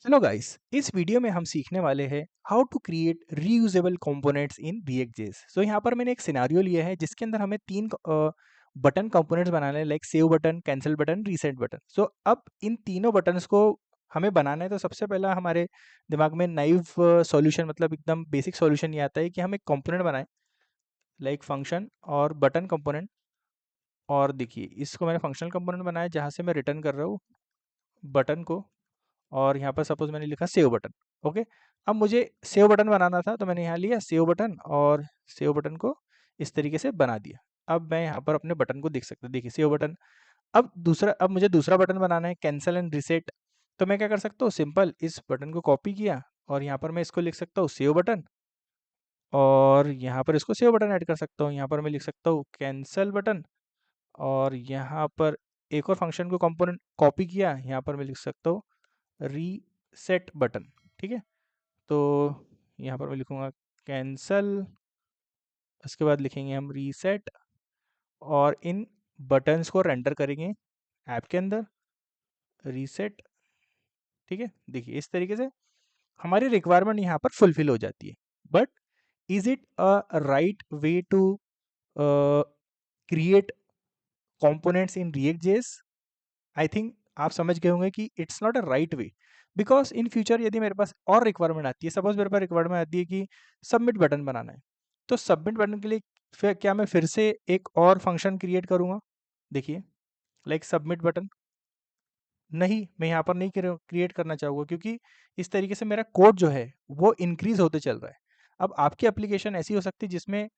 Hello guys, इस video में हम सीखने वाले हैं how to create reusable components in React.js। So यहाँ पर मैंने एक सिनारियो लिया है जिसके अंदर हमें तीन बटन कंपोनेंट्स बनाने हैं, like save button, cancel button, reset button. So अब इन तीनों बटन्स को हमें बनाना है, तो सबसे पहला हमारे दिमाग में नाइव सॉल्यूशन, मतलब एकदम बेसिक सॉल्यूशन ये आता है कि हम एक कंपोनेंट बनाएं, लाइक फंक्शन और बटन कंपोनेंट। और देखिए, इसको मैंने फंक्शनल कंपोनेंट बनाया जहाँ से मैं रिटर्न कर रहा हूँ बटन को, और यहाँ पर सपोज मैंने लिखा सेव बटन। ओके, अब मुझे सेव बटन बनाना था तो मैंने यहाँ लिया सेव बटन और सेव बटन को इस तरीके से बना दिया। अब मैं यहाँ पर अपने बटन को देख सकता हूँ, देखिए सेव बटन। अब मुझे दूसरा बटन बनाना है, कैंसिल एंड रिसेट। तो मैं क्या कर सकता हूँ, सिंपल इस बटन को कॉपी किया और यहाँ पर मैं इसको लिख सकता हूँ सेव बटन, और यहाँ पर इसको सेव बटन ऐड कर सकता हूँ। यहाँ पर मैं लिख सकता हूँ कैंसिल बटन, और यहाँ पर एक और फंक्शन को कंपोनेंट कॉपी किया, यहाँ पर मैं लिख सकता हूँ रीसेट बटन। ठीक है, तो यहाँ पर मैं लिखूँगा कैंसल, उसके बाद लिखेंगे हम रीसेट, और इन बटन्स को रेंडर करेंगे ऐप के अंदर, रीसेट। ठीक है, देखिए इस तरीके से हमारी रिक्वायरमेंट यहाँ पर फुलफिल हो जाती है। But is it a right way to create components in React JS? I think आप समझ गए होंगे कि it's not a right way, because in future यदि मेरे पास और रिक्वायरमेंट आती है, सपोज मेरे पास रिक्वायरमेंट आती है कि सबमिट बटन बनाना है, तो सबमिट बटन के लिए फिर क्या मैं फिर से एक और फंक्शन क्रिएट करूँगा? देखिए, लाइक सबमिट बटन, नहीं, मैं यहाँ पर नहीं क्रिएट करना चाहूँगा, क्योंकि इस तरीके से मेरा कोड जो है वो इंक्रीज होते चल रहा है। अब आपकी एप्लीकेशन ऐसी हो सकती है जिसमें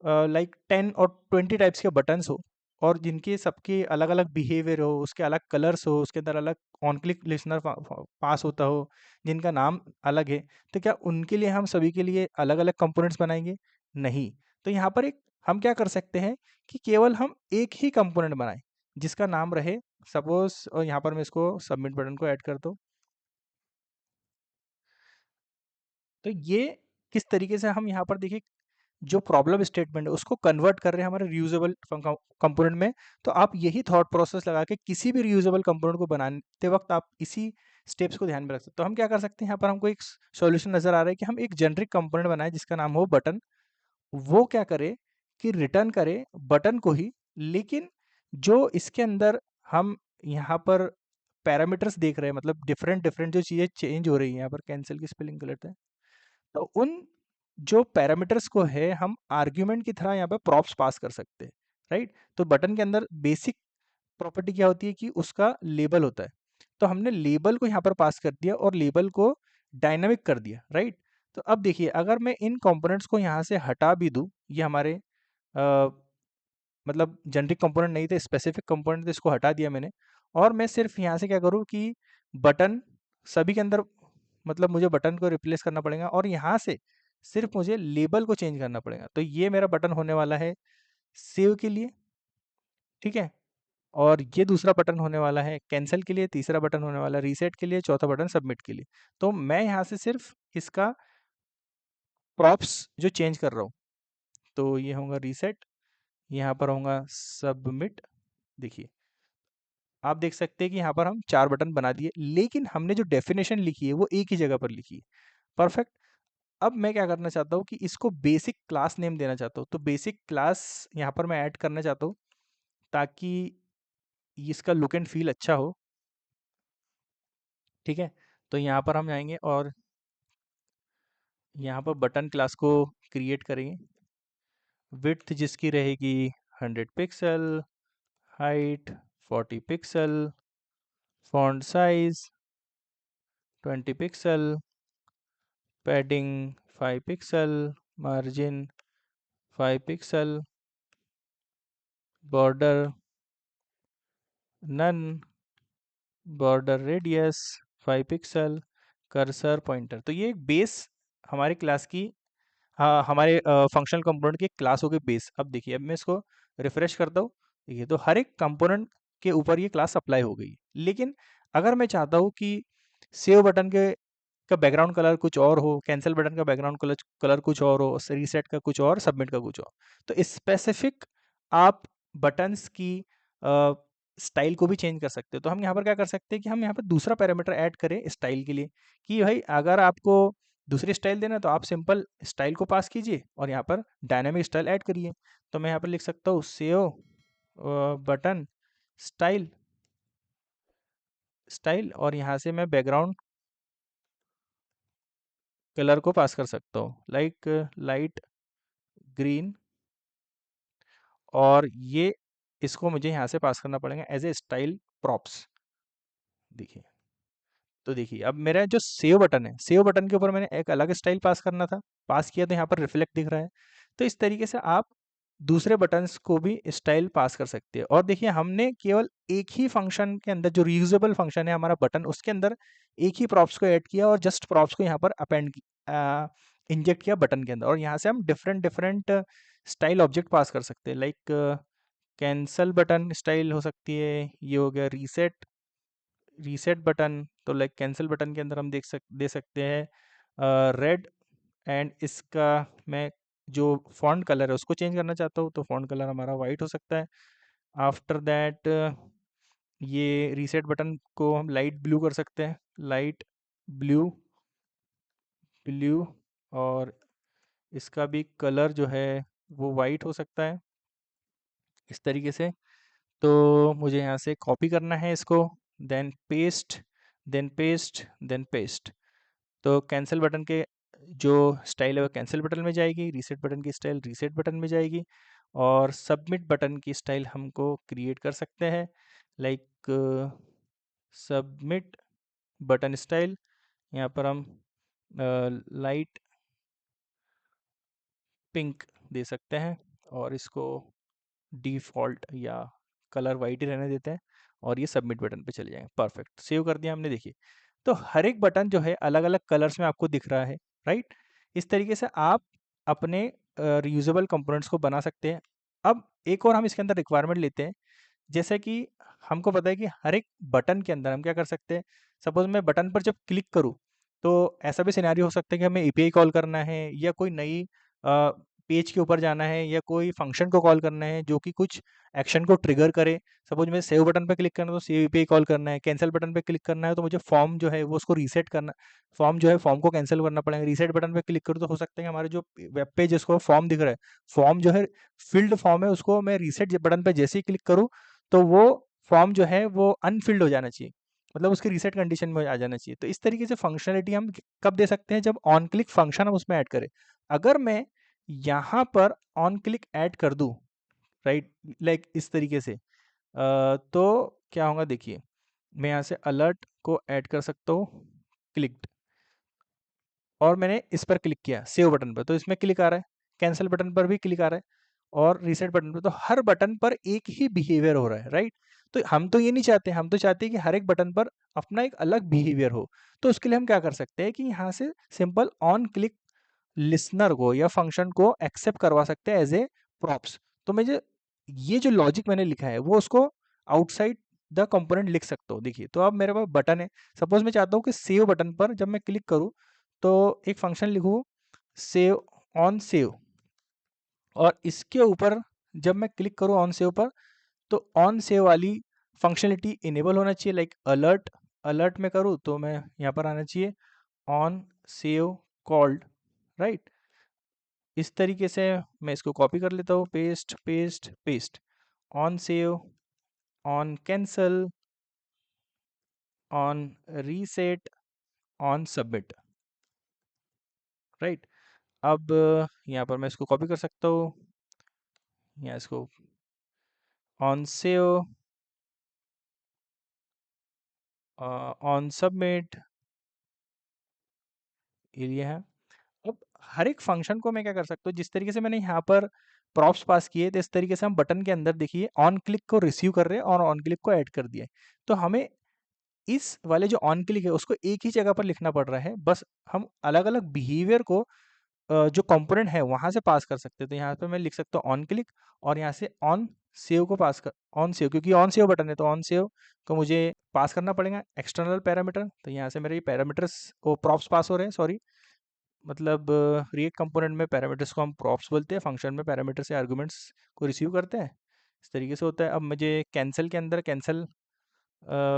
लाइक 10 और 20 टाइप्स के बटन्स हो, और जिनके सबके अलग अलग बिहेवियर हो, उसके अलग कलर्स हो, उसके अंदर अलग ऑन क्लिक लिसनर पास होता हो, जिनका नाम अलग है। तो क्या उनके लिए हम सभी के लिए अलग अलग कंपोनेंट्स बनाएंगे? नहीं। तो यहाँ पर एक हम क्या कर सकते हैं कि केवल हम एक ही कंपोनेंट बनाएं जिसका नाम रहे, सपोज, और यहाँ पर मैं इसको सबमिट बटन को ऐड करता हूँ। तो ये किस तरीके से हम यहाँ पर देखिए, जो प्रॉब्लम स्टेटमेंट है उसको कन्वर्ट कर रहे हैं हमारे रियूजेबल कंपोनेंट में। तो आप यही थॉट प्रोसेस लगा के किसी भी रियूजेबल कंपोनेंट को बनाते वक्त आप इसी स्टेप्स को ध्यान में रख सकते हो। तो हम क्या कर सकते हैं, यहाँ पर हमको एक सॉल्यूशन नजर आ रहा है कि हम एक जेनरिक कंपोनेंट बनाए जिसका नाम हो बटन। वो क्या करे कि रिटर्न करे बटन को ही, लेकिन जो इसके अंदर हम यहाँ पर पैरामीटर्स देख रहे हैं, मतलब डिफरेंट डिफरेंट जो चीज़ें चेंज हो रही हैं, यहाँ पर कैंसिल की स्पेलिंग गलत है, तो उन जो पैरामीटर्स को है हम आर्ग्यूमेंट की तरह यहाँ पे प्रॉप्स पास कर सकते हैं। राइट, तो बटन के अंदर बेसिक प्रॉपर्टी क्या होती है कि उसका लेबल होता है। तो हमने लेबल को यहाँ पर पास कर दिया और लेबल को डायनामिक कर दिया। राइट, तो अब देखिए, अगर मैं इन कंपोनेंट्स को यहाँ से हटा भी दूँ, ये हमारे मतलब जेनरिक कंपोनेंट नहीं थे, स्पेसिफिक कंपोनेंट थे, इसको हटा दिया मैंने, और मैं सिर्फ यहाँ से क्या करूँ कि बटन सभी के अंदर, मतलब मुझे बटन को रिप्लेस करना पड़ेगा, और यहाँ से सिर्फ मुझे लेबल को चेंज करना पड़ेगा। तो ये मेरा बटन होने वाला है सेव के लिए। ठीक है, और ये दूसरा बटन होने वाला है कैंसिल के लिए, तीसरा बटन होने वाला है रीसेट के लिए, चौथा बटन सबमिट के लिए। तो मैं यहाँ से सिर्फ इसका प्रॉप्स जो चेंज कर रहा हूँ, तो ये होगा रीसेट, यहाँ पर होगा सबमिट। देखिए, आप देख सकते हैं कि यहाँ पर हम 4 बटन बना दिए, लेकिन हमने जो डेफिनेशन लिखी है वो एक ही जगह पर लिखी है। परफेक्ट। अब मैं क्या करना चाहता हूँ कि इसको बेसिक क्लास नेम देना चाहता हूँ, तो बेसिक क्लास यहाँ पर मैं ऐड करना चाहता हूँ ताकि इसका लुक एंड फील अच्छा हो। ठीक है, तो यहाँ पर हम जाएंगे और यहाँ पर बटन क्लास को क्रिएट करेंगे। विड्थ जिसकी रहेगी 100 pixel, height 40 pixel, font size 20 pixel, padding 5 pixel, margin 5 pixel, border none, border radius 5 pixel, cursor pointer. तो ये एक बेस हमारी क्लास की, हाँ, हमारे फंक्शनल कंपोनेंट की क्लास हो गई बेस। अब देखिए, अब मैं इसको रिफ्रेश करता हूँ, देखिए तो हर एक कंपोनेंट के ऊपर ये क्लास अप्लाई हो गई। लेकिन अगर मैं चाहता हूँ कि सेव बटन के का बैकग्राउंड कलर कुछ और हो, कैंसिल बटन का बैकग्राउंड कलर कलर कुछ और हो, रीसेट का कुछ और, सबमिट का कुछ और, तो स्पेसिफिक आप बटन्स की स्टाइल को भी चेंज कर सकते हो। तो हम यहाँ पर क्या कर सकते हैं कि हम यहाँ पर दूसरा पैरामीटर ऐड करें स्टाइल के लिए, कि भाई अगर आपको दूसरी स्टाइल देना है तो आप सिंपल स्टाइल को पास कीजिए और यहाँ पर डायनामिक स्टाइल ऐड करिए। तो मैं यहाँ पर लिख सकता हूँ सेव बटन स्टाइल स्टाइल, और यहाँ से मैं बैकग्राउंड कलर को पास कर सकता हूँ लाइक लाइट ग्रीन, और ये इसको मुझे यहाँ से पास करना पड़ेगा एज ए स्टाइल प्रॉप्स। देखिए, तो देखिए अब मेरा जो सेव बटन है, सेव बटन के ऊपर मैंने एक अलग स्टाइल पास करना था, पास किया तो यहाँ पर रिफ्लेक्ट दिख रहा है। तो इस तरीके से आप दूसरे बटन्स को भी स्टाइल पास कर सकते हैं। और देखिए हमने केवल एक ही फंक्शन के अंदर, जो रीयूजेबल फंक्शन है हमारा बटन, उसके अंदर एक ही प्रॉप्स को ऐड किया और जस्ट प्रॉप्स को यहाँ पर अपेंड इंजेक्ट किया बटन के अंदर, और यहाँ से हम डिफरेंट डिफरेंट स्टाइल ऑब्जेक्ट पास कर सकते हैं। लाइक कैंसल बटन स्टाइल हो सकती है, ये हो गया रीसेट रीसेट बटन। तो लाइक कैंसिल बटन के अंदर हम दे सकते हैं रेड, एंड इसका मैं जो फॉन्ट कलर है उसको चेंज करना चाहता हूँ, तो फॉन्ट कलर हमारा वाइट हो सकता है। आफ्टर दैट ये रीसेट बटन को हम लाइट ब्लू कर सकते हैं, लाइट ब्लू ब्लू, और इसका भी कलर जो है वो वाइट हो सकता है इस तरीके से। तो मुझे यहाँ से कॉपी करना है इसको, then paste then paste then paste. तो कैंसिल बटन के जो स्टाइल है वो कैंसिल बटन में जाएगी, रीसेट बटन की स्टाइल रीसेट बटन में जाएगी, और सबमिट बटन की स्टाइल हमको क्रिएट कर सकते हैं लाइक सबमिट बटन स्टाइल। यहाँ पर हम लाइट पिंक दे सकते हैं और इसको डिफ़ॉल्ट या कलर वाइट ही रहने देते हैं, और ये सबमिट बटन पे चले जाएंगे। परफेक्ट, सेव कर दिया हमने। देखिए, तो हर एक बटन जो है अलग अलग कलर्स में आपको दिख रहा है, राइट। इस तरीके से आप अपने रियूजेबल कंपोनेंट्स को बना सकते हैं। अब एक और हम इसके अंदर रिक्वायरमेंट लेते हैं, जैसे कि हमको पता है कि हर एक बटन के अंदर हम क्या कर सकते हैं। सपोज मैं बटन पर जब क्लिक करूँ तो ऐसा भी सिनेरियो हो सकता है कि हमें एपीआई कॉल करना है, या कोई नई पेज के ऊपर जाना है, या कोई फंक्शन को कॉल करना है जो कि कुछ एक्शन को ट्रिगर करे। सपोज मैं सेव बटन पे क्लिक करना है तो सेव एपीआई कॉल करना है, कैंसिल बटन पे क्लिक करना है तो मुझे फॉर्म जो है वो उसको रीसेट करना, फॉर्म जो है फॉर्म को कैंसिल करना पड़ेगा। रीसेट बटन पे क्लिक करूँ तो हो सकता है कि हमारे जो वेब पेज जिसको फॉर्म दिख रहा है, फॉर्म जो है फिल्ड फॉर्म है, उसको मैं रीसेट बटन पे जैसे ही क्लिक करूँ तो वो फॉर्म जो है वो अनफिल्ड हो जाना चाहिए, मतलब उसकी रीसेट कंडीशन में आ जाना चाहिए। तो इस तरीके से फंक्शनलिटी हम कब दे सकते हैं, जब ऑन क्लिक फंक्शन हम उसमें ऐड करें। अगर मैं यहाँ पर ऑन क्लिक ऐड कर दूँ, राइट, लाइक इस तरीके से, तो क्या होगा देखिए, मैं यहाँ से अलर्ट को ऐड कर सकता हूँ क्लिक्ड, और मैंने इस पर क्लिक किया सेव बटन पर तो इसमें क्लिक आ रहा है, कैंसिल बटन पर भी क्लिक आ रहा है, और रीसेट बटन पर, तो हर बटन पर एक ही बिहेवियर हो रहा है, राइट। तो हम तो ये नहीं चाहते, हम तो चाहते हैं कि हर एक बटन पर अपना एक अलग बिहेवियर हो। तो उसके लिए हम क्या कर सकते हैं कि यहाँ से सिंपल ऑन क्लिक लिसनर को या फंक्शन को एक्सेप्ट करवा सकते हैं एज ए प्रॉप्स। तो मैं जो ये जो लॉजिक मैंने लिखा है वो उसको आउटसाइड द कंपोनेंट लिख सकता हूँ। देखिए, तो अब मेरे पास बटन है, सपोज मैं चाहता हूँ कि सेव बटन पर जब मैं क्लिक करूँ तो एक फंक्शन लिखूँ सेव ऑन सेव, और इसके ऊपर जब मैं क्लिक करूँ ऑन सेव पर तो ऑन सेव वाली फंक्शनलिटी इनेबल होना चाहिए। लाइक अलर्ट, अलर्ट में करूँ तो मैं यहाँ पर आना चाहिए ऑन सेव कॉल्ड, राइट। इस तरीके से मैं इसको कॉपी कर लेता हूँ, paste paste paste, on save, on cancel, on reset, on submit, right. अब यहाँ पर मैं इसको कॉपी कर सकता हूँ, यहाँ इसको ऑन सेव, ऑन सबमिट, ये है। अब हर एक फंक्शन को मैं क्या कर सकता हूँ, जिस तरीके से मैंने यहाँ पर प्रॉप्स पास किए तो इस तरीके से हम बटन के अंदर देखिए ऑन क्लिक को रिसीव कर रहे हैं और ऑन क्लिक को ऐड कर दिए। तो हमें इस वाले जो ऑन क्लिक है उसको एक ही जगह पर लिखना पड़ रहा है, बस हम अलग अलग बिहेवियर को जो कंपोनेंट है वहां से पास कर सकते हैं। तो यहाँ पे मैं लिख सकता हूँ ऑन क्लिक, और यहाँ से ऑन सेव को पास कर, ऑन सेव क्योंकि ऑन सेव बटन है तो ऑन सेव को मुझे पास करना पड़ेगा एक्सटर्नल पैरामीटर। तो यहाँ से मेरे ये पैरामीटर्स को प्रॉप्स पास हो रहे हैं, सॉरी, मतलब रिएक्ट कंपोनेंट में पैरामीटर्स को हम प्रॉप्स बोलते हैं, फंक्शन में पैरामीटर से आर्गुमेंट्स को रिसीव करते हैं। इस तरीके से होता है। अब मुझे कैंसिल के अंदर कैंसिल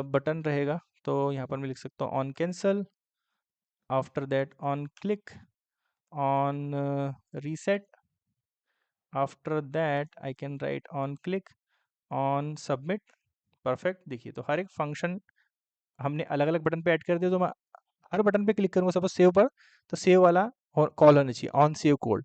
बटन रहेगा, तो यहाँ पर मैं लिख सकता हूँ on cancel, after that on click, on reset, after that I can write on click, on submit. Perfect. देखिए तो हर एक फंक्शन हमने अलग अलग बटन पे ऐड कर दिया, तो मैं हर बटन पे क्लिक करूँगा सपोज सेव पर, तो सेव वाला और कॉल होना चाहिए ऑन सेव कोड।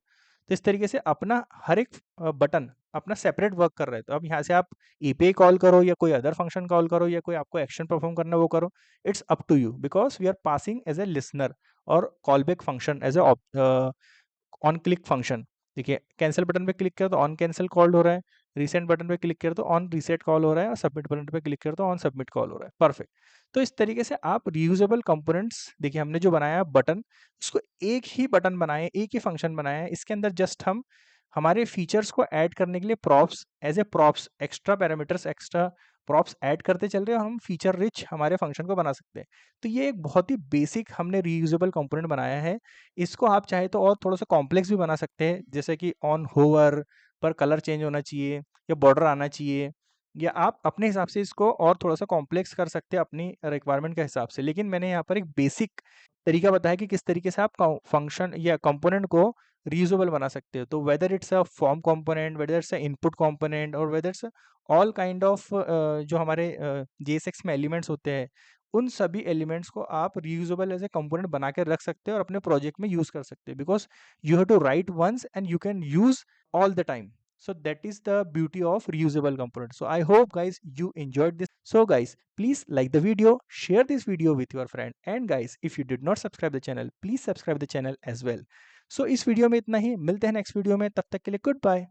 तो इस तरीके से अपना हर एक बटन अपना सेपरेट वर्क कर रहा है। तो अब यहाँ से आप एपीआई कॉल करो या कोई अदर फंक्शन कॉल करो या कोई आपको एक्शन परफॉर्म करना वो करो, it's up to you, because we are passing as a listener और call back function as a on click function. देखिए कैंसिल बटन पे क्लिक करो तो ऑन कैंसिल कॉल हो रहा है, रीसेंट बटन पे क्लिक करो तो ऑन रीसेट कॉल हो रहा है, और सबमिट बटन पे क्लिक करो तो ऑन सबमिट कॉल हो रहा है। परफेक्ट। तो इस तरीके से आप रीयूजेबल कंपोनेंट्स, देखिए हमने जो बनाया बटन, उसको एक ही बटन बनाए, एक ही फंक्शन बनाया है, इसके अंदर जस्ट हम हमारे फीचर्स को ऐड करने के लिए props as a props, extra parameters, extra props add करते चल रहे हैं, और हम फीचर रिच हमारे फंक्शन को बना सकते हैं। तो ये एक बहुत ही बेसिक हमने रीयूजेबल कंपोनेंट बनाया है। इसको आप चाहे तो और थोड़ा सा कॉम्प्लेक्स भी बना सकते हैं, जैसे कि ऑन होवर पर कलर चेंज होना चाहिए या बॉर्डर आना चाहिए, या आप अपने हिसाब से इसको और थोड़ा सा कॉम्प्लेक्स कर सकते हैं अपनी रिक्वायरमेंट के हिसाब से। लेकिन मैंने यहाँ पर एक बेसिक तरीका बताया कि किस तरीके से आप फंक्शन या कंपोनेंट को रीयूजेबल बना सकते हो। तो whether it's a form component, whether it's a input component, और whether it's all kind of जो हमारे JSX में एलिमेंट्स होते हैं, उन सभी एलिमेंट्स को आप रीयूजेबल एज ए कंपोनेंट बना के रख सकते हैं और अपने प्रोजेक्ट में यूज कर सकते हैं, because you have to write once and you can use all the time. So that is the beauty of reusable component. So I hope guys you enjoyed this. So guys, please like the video, share this video with your friend, and guys if you did not subscribe the channel, please subscribe the channel as well. So इस video में इतना ही, मिलते हैं next video में, तब तक के लिए गुड बाय।